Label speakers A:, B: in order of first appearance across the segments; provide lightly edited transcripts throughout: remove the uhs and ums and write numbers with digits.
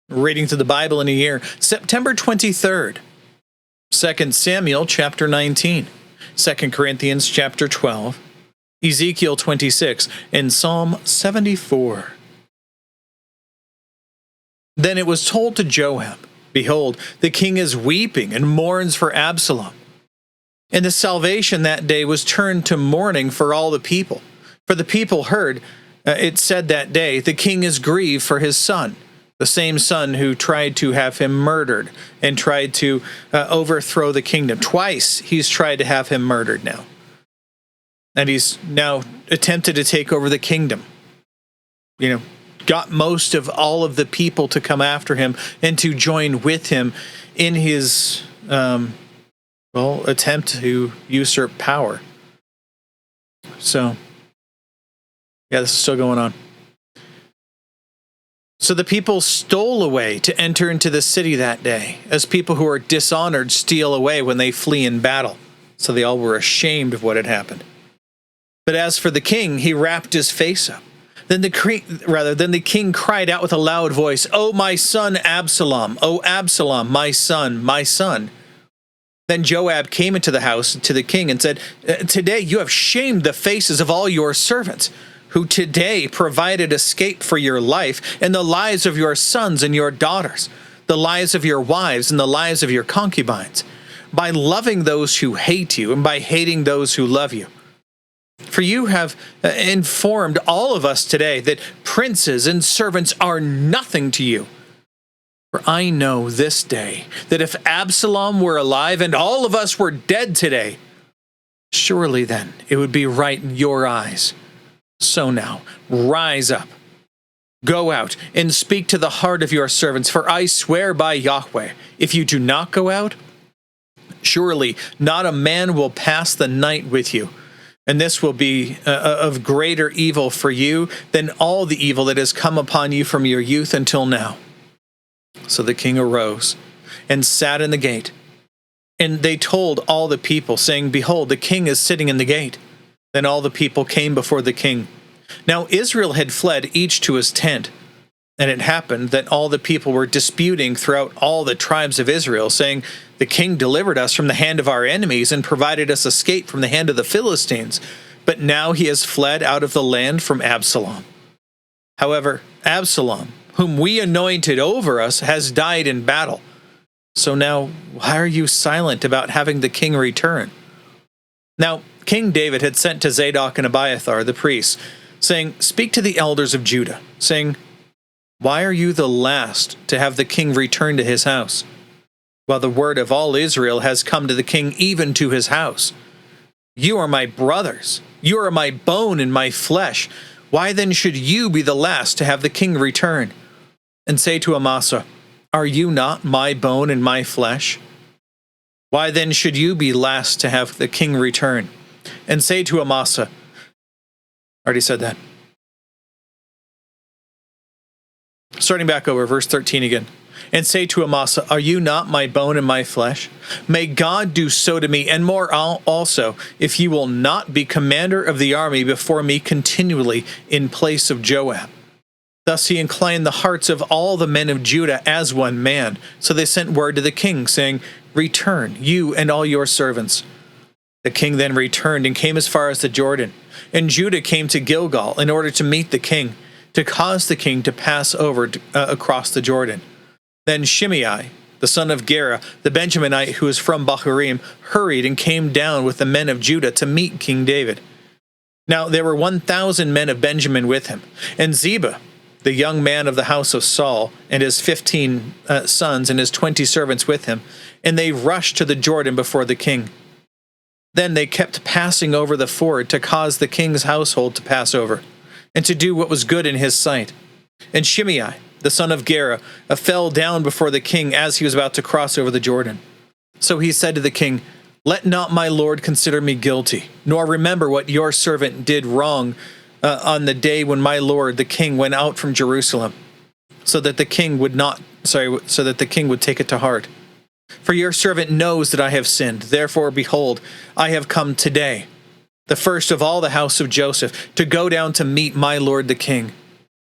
A: Reading through the Bible in a year, September 23rd, 2 Samuel chapter 19, 2 Corinthians chapter 12, Ezekiel 26, and Psalm 74. Then it was told to Joab, Behold, the king is weeping and mourns for Absalom. And the salvation that day was turned to mourning for all the people. For the people heard, it said that day, the king is grieved for his son, the same son who tried to have him murdered and tried to overthrow the kingdom. Twice he's tried to have him murdered now. And he's now attempted to take over the kingdom. Got most of all of the people to come after him and to join with him in his attempt to usurp power. So, yeah, this is still going on. So the people stole away to enter into the city that day, as people who are dishonored steal away when they flee in battle. So they all were ashamed of what had happened. But as for the king, he wrapped his face up. Then the king cried out with a loud voice, "O my son Absalom! O Absalom, my son, my son!" Then Joab came into the house to the king and said, "Today you have shamed the faces of all your servants, who today provided escape for your life and the lives of your sons and your daughters, the lives of your wives and the lives of your concubines, by loving those who hate you and by hating those who love you. For you have informed all of us today that princes and servants are nothing to you. For I know this day that if Absalom were alive and all of us were dead today, surely then it would be right in your eyes. So now, rise up, go out, and speak to the heart of your servants, for I swear by Yahweh, if you do not go out, surely not a man will pass the night with you, and this will be of greater evil for you than all the evil that has come upon you from your youth until now." So the king arose and sat in the gate, and they told all the people, saying, "Behold, the king is sitting in the gate." Then all the people came before the king. Now Israel had fled each to his tent. And it happened that all the people were disputing throughout all the tribes of Israel, saying, "The king delivered us from the hand of our enemies and provided us escape from the hand of the Philistines. But now he has fled out of the land from Absalom. However, Absalom, whom we anointed over us, has died in battle. So now why are you silent about having the king return?" Now King David had sent to Zadok and Abiathar, the priests, saying, "Speak to the elders of Judah, saying, why are you the last to have the king return to his house? While the word of all Israel has come to the king, even to his house. You are my brothers. You are my bone and my flesh. Why then should you be the last to have the king return? And say to Amasa, are you not my bone and my flesh? Why then should you be last to have the king return? And say to Amasa," already said that. Starting back over, verse 13 again. "And say to Amasa, are you not my bone and my flesh? May God do so to me, and more also, if you will not be commander of the army before me continually in place of Joab." Thus he inclined the hearts of all the men of Judah as one man. So they sent word to the king, saying, "Return, you and all your servants." The king then returned and came as far as the Jordan. And Judah came to Gilgal in order to meet the king, to cause the king to pass over across the Jordan. Then Shimei, the son of Gera, the Benjaminite who was from Bahurim, hurried and came down with the men of Judah to meet King David. Now there were 1,000 men of Benjamin with him, and Ziba, the young man of the house of Saul, and his 15 sons and his 20 servants with him, and they rushed to the Jordan before the king. Then they kept passing over the ford to cause the king's household to pass over, and to do what was good in his sight. And Shimei, the son of Gera, fell down before the king as he was about to cross over the Jordan. So he said to the king, "Let not my lord consider me guilty, nor remember what your servant did wrong on the day when my lord the king went out from Jerusalem, so that the king would take it to heart. For your servant knows that I have sinned. Therefore, behold, I have come today, the first of all the house of Joseph, to go down to meet my lord the king."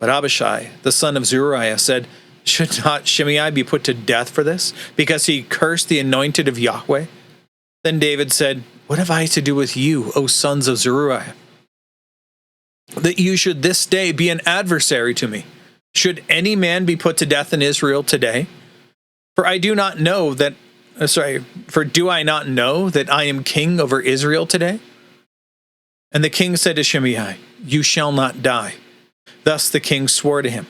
A: But Abishai, the son of Zeruiah, said, Should not Shimei be put to death for this, because he cursed the anointed of Yahweh? Then David said, What have I to do with you, O sons of Zeruiah, that you should this day be an adversary to me? Should any man be put to death in Israel today? For do I not know that I am king over Israel today? And the king said to Shimei, You shall not die. Thus the king swore to him.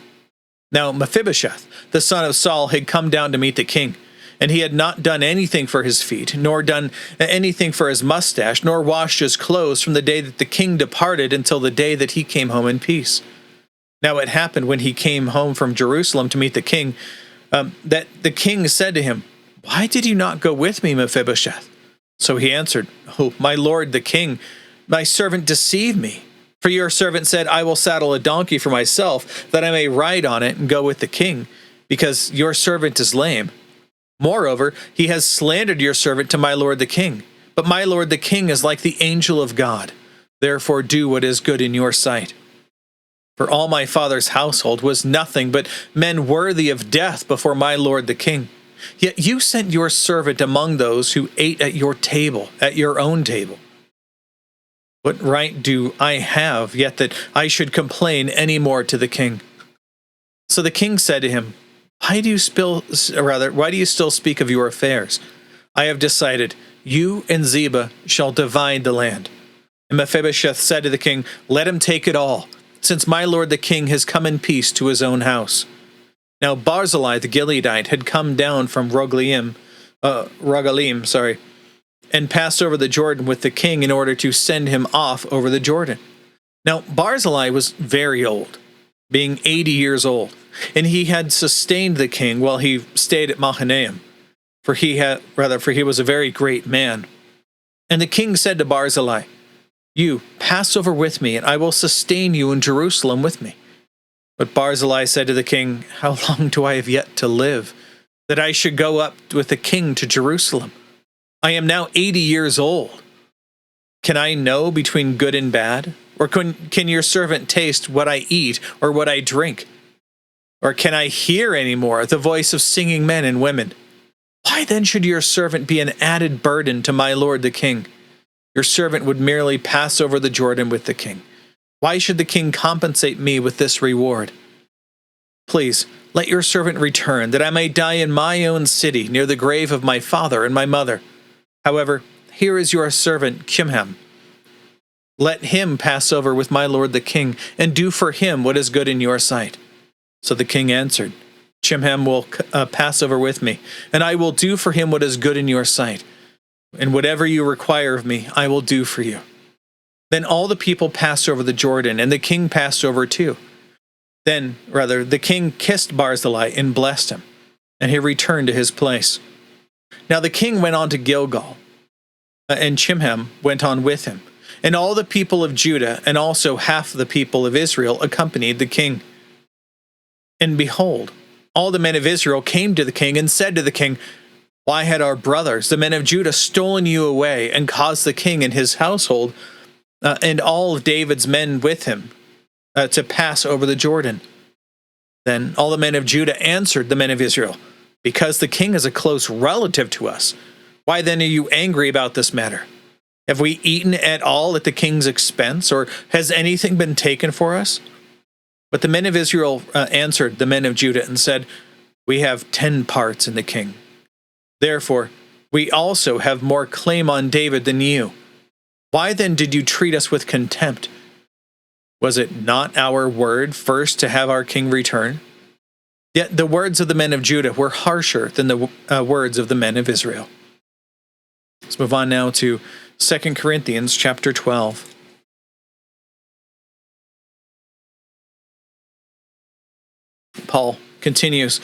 A: Now Mephibosheth, the son of Saul, had come down to meet the king, and he had not done anything for his feet, nor done anything for his mustache, nor washed his clothes from the day that the king departed until the day that he came home in peace. Now it happened when he came home from Jerusalem to meet the king, that the king said to him, Why did you not go with me, Mephibosheth? So he answered, Oh, my lord the king, my servant deceived me. For your servant said, I will saddle a donkey for myself, that I may ride on it and go with the king, because your servant is lame. Moreover, he has slandered your servant to my lord the king. But my lord the king is like the angel of God. Therefore do what is good in your sight. For all my father's household was nothing but men worthy of death before my lord the king. Yet you sent your servant among those who ate at your table, at your own table. What right do I have, yet that I should complain any more to the king? So the king said to him, Why do you still speak of your affairs? I have decided, you and Ziba shall divide the land. And Mephibosheth said to the king, Let him take it all, since my lord the king has come in peace to his own house. Now Barzillai the Gileadite had come down from Rogalim, and passed over the Jordan with the king in order to send him off over the Jordan. Now Barzillai was very old, being 80 years old, and he had sustained the king while he stayed at Mahanaim, for he was a very great man. And the king said to Barzillai, You pass over with me, and I will sustain you in Jerusalem with me. But Barzillai said to the king, How long do I have yet to live, that I should go up with the king to Jerusalem? I am now 80 years old. Can I know between good and bad? Or can your servant taste what I eat or what I drink? Or can I hear any more the voice of singing men and women? Why then should your servant be an added burden to my lord the king? Your servant would merely pass over the Jordan with the king. Why should the king compensate me with this reward? Please, let your servant return, that I may die in my own city, near the grave of my father and my mother. However, here is your servant Chimham. Let him pass over with my lord the king, and do for him what is good in your sight. So the king answered, Chimham will pass over with me, and I will do for him what is good in your sight. And whatever you require of me, I will do for you. Then all the people passed over the Jordan, and the king passed over too. The king kissed Barzillai and blessed him, and he returned to his place. Now the king went on to Gilgal, and Chimham went on with him, and all the people of Judah and also half the people of Israel accompanied the king. And behold, all the men of Israel came to the king and said to the king, Why had our brothers, the men of Judah, stolen you away and caused the king and his household and all of David's men with him to pass over the Jordan? Then all the men of Judah answered the men of Israel, Because the king is a close relative to us. Why then are you angry about this matter? Have we eaten at all at the king's expense, or has anything been taken for us? But the men of Israel answered the men of Judah and said, We have 10 parts in the king. Therefore, we also have more claim on David than you. Why then did you treat us with contempt? Was it not our word first to have our king return? Yet the words of the men of Judah were harsher than the words of the men of Israel. Let's move on now to 2 Corinthians chapter 12. Paul continues,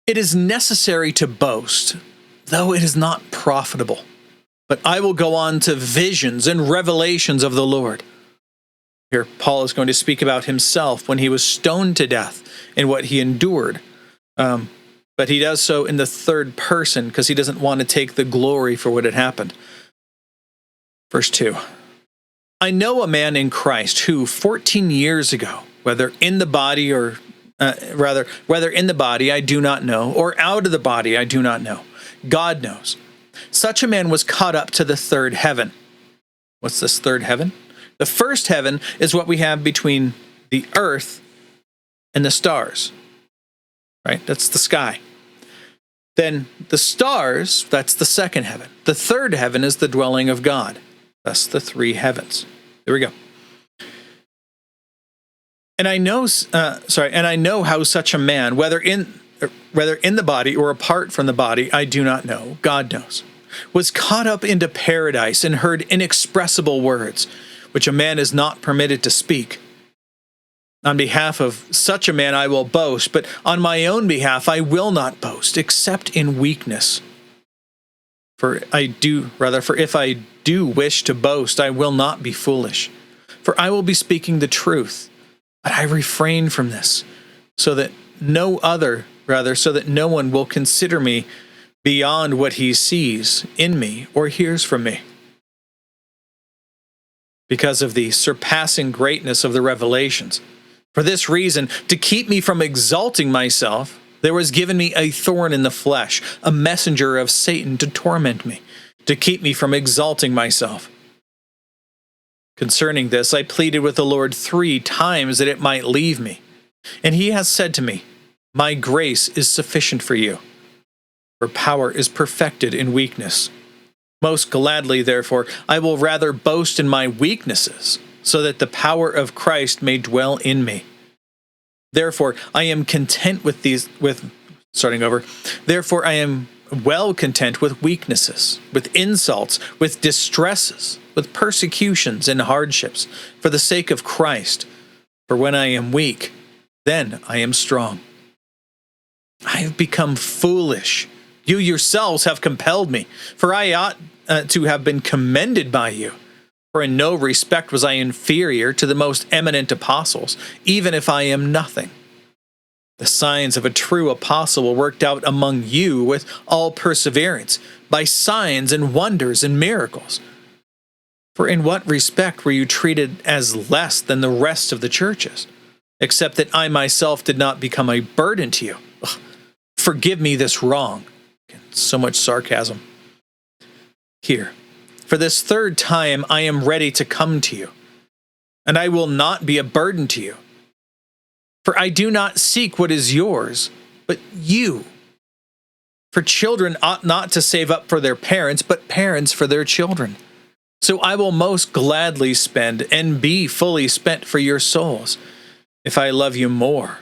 A: It is necessary to boast, though it is not profitable. But I will go on to visions and revelations of the Lord. Here, Paul is going to speak about himself when he was stoned to death and what he endured. But he does so in the third person because he doesn't want to take the glory for what had happened. Verse 2. I know a man in Christ who 14 years ago, whether in the body or whether in the body I do not know, or out of the body I do not know. God knows. Such a man was caught up to the third heaven. What's this third heaven? The first heaven is what we have between the earth and the stars, right? That's the sky. Then the stars, that's the second heaven. The third heaven is the dwelling of God. That's the three heavens. There we go. And I know how such a man, whether in the body or apart from the body, I do not know, God knows, was caught up into paradise and heard inexpressible words, which a man is not permitted to speak. On behalf of such a man I will boast, but on my own behalf I will not boast, except in weakness. For if I do wish to boast, I will not be foolish. For I will be speaking the truth, but I refrain from this, so that no one will consider me beyond what he sees in me or hears from me. Because of the surpassing greatness of the revelations. For this reason, to keep me from exalting myself, there was given me a thorn in the flesh, a messenger of Satan to torment me, to keep me from exalting myself. Concerning this, I pleaded with the Lord 3 times that it might leave me. And he has said to me, my grace is sufficient for you, for power is perfected in weakness. Most gladly, therefore, I will rather boast in my weaknesses, so that the power of Christ may dwell in me. Therefore, I am content Therefore, I am well content with weaknesses, with insults, with distresses, with persecutions and hardships, for the sake of Christ. For when I am weak, then I am strong. I have become foolish. You yourselves have compelled me, for I ought to have been commended by you. For in no respect was I inferior to the most eminent apostles, even if I am nothing. The signs of a true apostle were worked out among you with all perseverance, by signs and wonders and miracles. For in what respect were you treated as less than the rest of the churches, except that I myself did not become a burden to you? Ugh, forgive me this wrong. So much sarcasm here. For this third time I am ready to come to you, and I will not be a burden to you. For I do not seek what is yours, but you. For children ought not to save up for their parents, but parents for their children. So I will most gladly spend and be fully spent for your souls. If I love you more,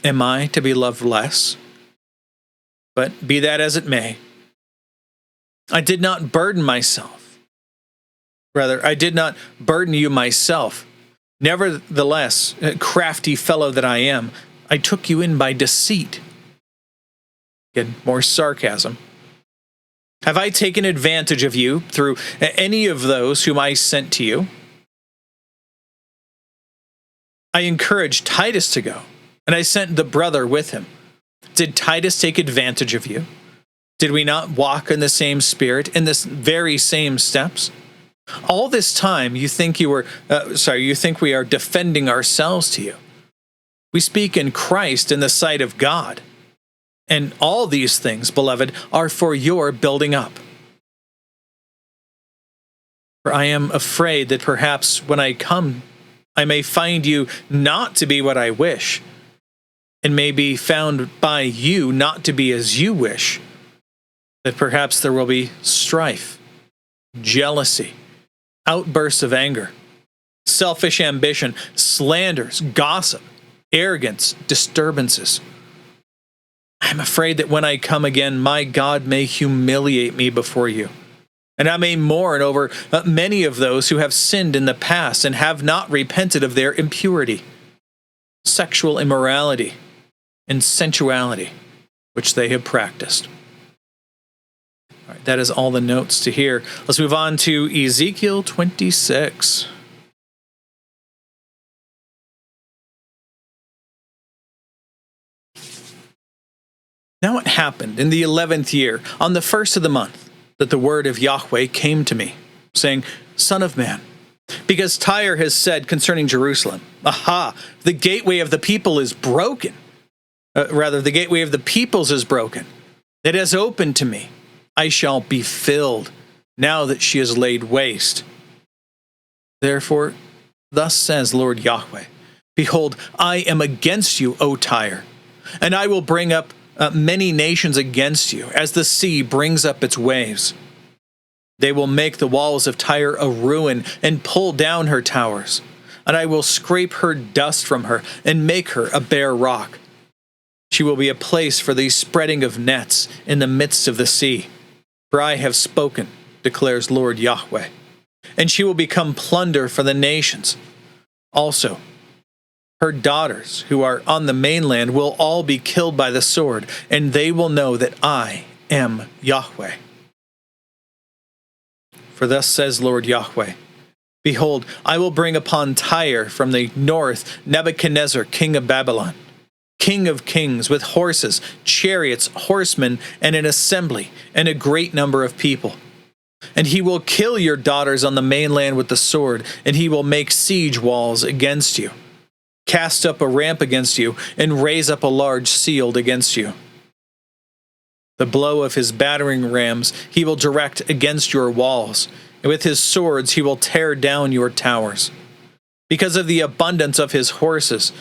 A: am I to be loved less? But be that as it may, I did not burden myself. Rather, I did not burden you myself. Nevertheless, crafty fellow that I am, I took you in by deceit. Again, more sarcasm. Have I taken advantage of you through any of those whom I sent to you? I encouraged Titus to go, and I sent the brother with him. Did Titus take advantage of you? Did we not walk in the same spirit, in this very same steps? All this time you think we are defending ourselves to you. We speak in Christ in the sight of God. And all these things, beloved, are for your building up. For I am afraid that perhaps when I come, I may find you not to be what I wish, and may be found by you not to be as you wish, that perhaps there will be strife, jealousy, outbursts of anger, selfish ambition, slanders, gossip, arrogance, disturbances. I am afraid that when I come again, my God may humiliate me before you, and I may mourn over many of those who have sinned in the past and have not repented of their impurity, sexual immorality, and sensuality, which they have practiced. All right, that is all the notes to here. Let's move on to Ezekiel 26. Now it happened in the 11th year, on the first of the month, that the word of Yahweh came to me, saying, Son of man, Because Tyre has said concerning Jerusalem, aha, the gateway of the people is broken. The gateway of the peoples is broken. It has opened to me. I shall be filled now that she is laid waste. Therefore, thus says Lord Yahweh, behold, I am against you, O Tyre, and I will bring up many nations against you, as the sea brings up its waves. They will make the walls of Tyre a ruin and pull down her towers, and I will scrape her dust from her and make her a bare rock. She will be a place for the spreading of nets in the midst of the sea. For I have spoken, declares Lord Yahweh, and she will become plunder for the nations. Also, her daughters who are on the mainland will all be killed by the sword, and they will know that I am Yahweh. For thus says Lord Yahweh, behold, I will bring upon Tyre from the north Nebuchadnezzar, king of Babylon, king of kings, with horses, chariots, horsemen, and an assembly, and a great number of people. And he will kill your daughters on the mainland with the sword, and he will make siege walls against you, cast up a ramp against you, and raise up a large shield against you. The blow of his battering rams he will direct against your walls, and with his swords he will tear down your towers. Because of the abundance of his horses,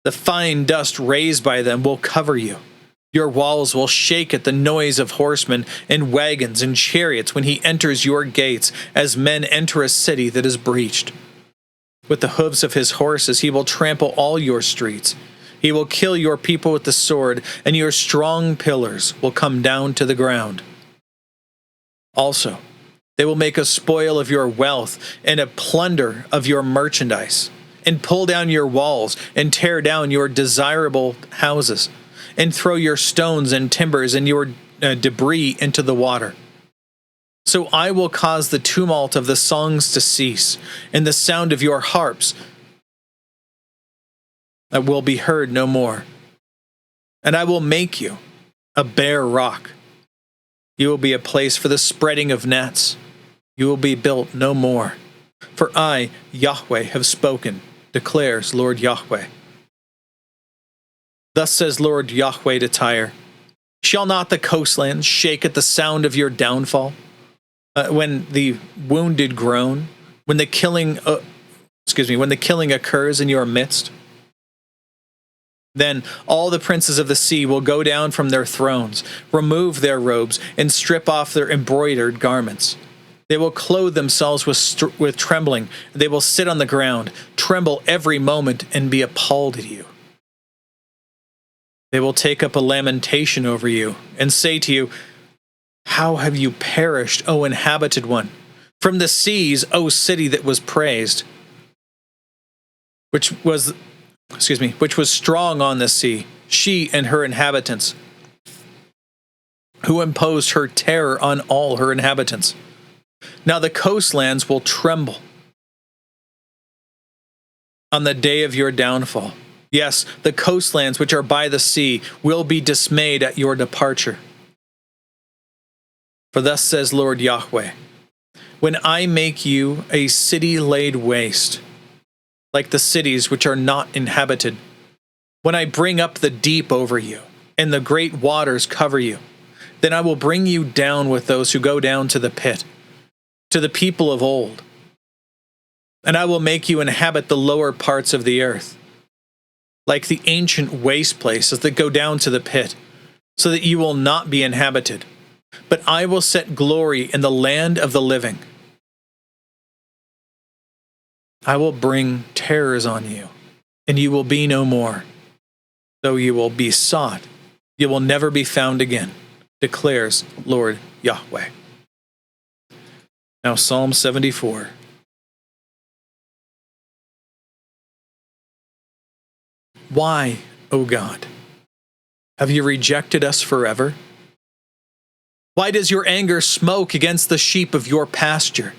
A: the fine dust raised by them will cover you. Your walls will shake at the noise of horsemen and wagons and chariots when he enters your gates, as men enter a city that is breached. With the hoofs of his horses he will trample all your streets. He will kill your people with the sword, and your strong pillars will come down to the ground. Also, they will make a spoil of your wealth and a plunder of your merchandise, and pull down your walls and tear down your desirable houses, and throw your stones and timbers and your debris into the water. So I will cause the tumult of the songs to cease, and the sound of your harps that will be heard no more. And I will make you a bare rock. You will be a place for the spreading of nets. You will be built no more. For I, Yahweh, have spoken, declares Lord Yahweh. Thus says Lord Yahweh to Tyre, shall not the coastlands shake at the sound of your downfall? When the wounded groan, when the killing occurs in your midst? Then all the princes of the sea will go down from their thrones, remove their robes, and strip off their embroidered garments. They will clothe themselves with trembling. They will sit on the ground, tremble every moment, and be appalled at you. They will take up a lamentation over you, and say to you, how have you perished, O inhabited one? From the seas, O city that was praised, which was strong on the sea, she and her inhabitants, who imposed her terror on all her inhabitants. Now the coastlands will tremble on the day of your downfall. Yes, the coastlands which are by the sea will be dismayed at your departure. For thus says Lord Yahweh, when I make you a city laid waste, like the cities which are not inhabited, when I bring up the deep over you, and the great waters cover you, then I will bring you down with those who go down to the pit, to the people of old. And I will make you inhabit the lower parts of the earth, like the ancient waste places that go down to the pit, so that you will not be inhabited. But I will set glory in the land of the living. I will bring terrors on you, and you will be no more. Though you will be sought, you will never be found again, declares Lord Yahweh. Now Psalm 74. Why, O God, have you rejected us forever? Why does your anger smoke against the sheep of your pasture?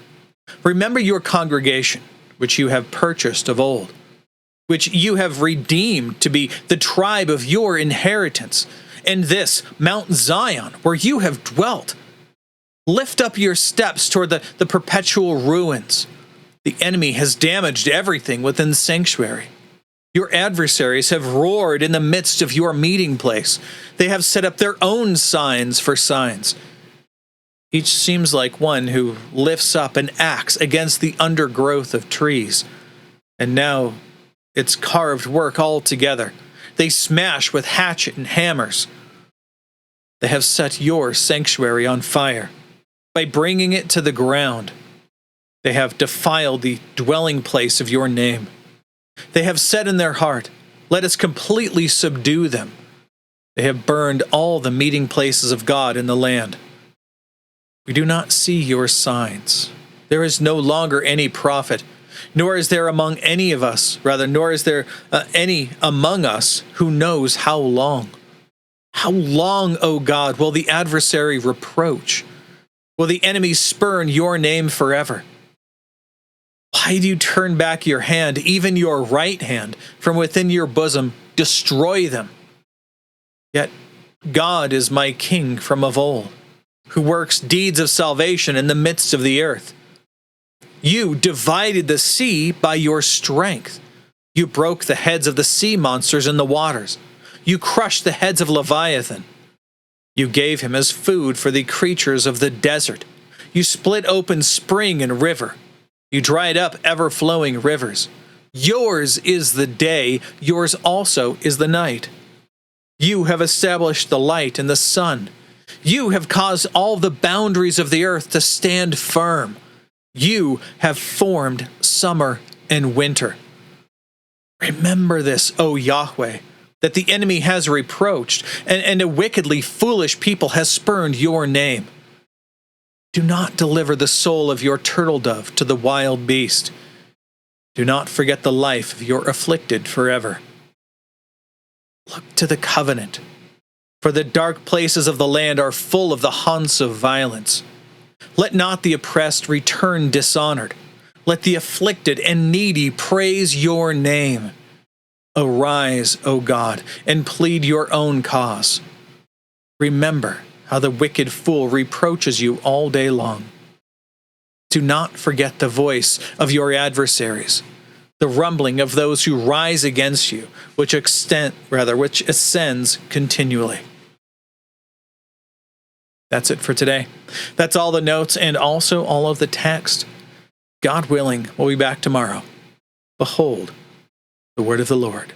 A: Remember your congregation, which you have purchased of old, which you have redeemed to be the tribe of your inheritance, and this Mount Zion, where you have dwelt. Lift up your steps toward the perpetual ruins, The enemy has damaged everything within the sanctuary. Your adversaries have roared in the midst of your meeting place. They have set up their own signs for signs. Each seems like one who lifts up an axe against the undergrowth of trees. And now it's carved work all together. They smash with hatchet and hammers. They have set your sanctuary on fire by bringing it to the ground. They have defiled the dwelling place of your name. They have said in their heart, "Let us completely subdue them." They have burned all the meeting places of God in the land. We do not see your signs. There is no longer any prophet, nor is there among any of us, nor is there any among us who knows how long. How long, O God, will the adversary reproach? Will the enemy spurn your name forever? Why do you turn back your hand, even your right hand, from within your bosom? Destroy them. Yet God is my king from of old, who works deeds of salvation in the midst of the earth. You divided the sea by your strength. You broke the heads of the sea monsters in the waters. You crushed the heads of Leviathan. You gave him as food for the creatures of the desert. You split open spring and river. You dried up ever-flowing rivers. Yours is the day, yours also is the night. You have established the light and the sun. You have caused all the boundaries of the earth to stand firm. You have formed summer and winter. Remember this, O Yahweh, that the enemy has reproached, and a wickedly foolish people has spurned your name. Do not deliver the soul of your turtle dove to the wild beast. Do not forget the life of your afflicted forever. Look to the covenant, for the dark places of the land are full of the haunts of violence. Let not the oppressed return dishonored. Let the afflicted and needy praise your name. Arise, O God, and plead your own cause. Remember how the wicked fool reproaches you all day long. Do not forget the voice of your adversaries, the rumbling of those who rise against you, which ascends continually. That's it for today. That's all the notes and also all of the text. God willing, we'll be back tomorrow. Behold, the word of the Lord.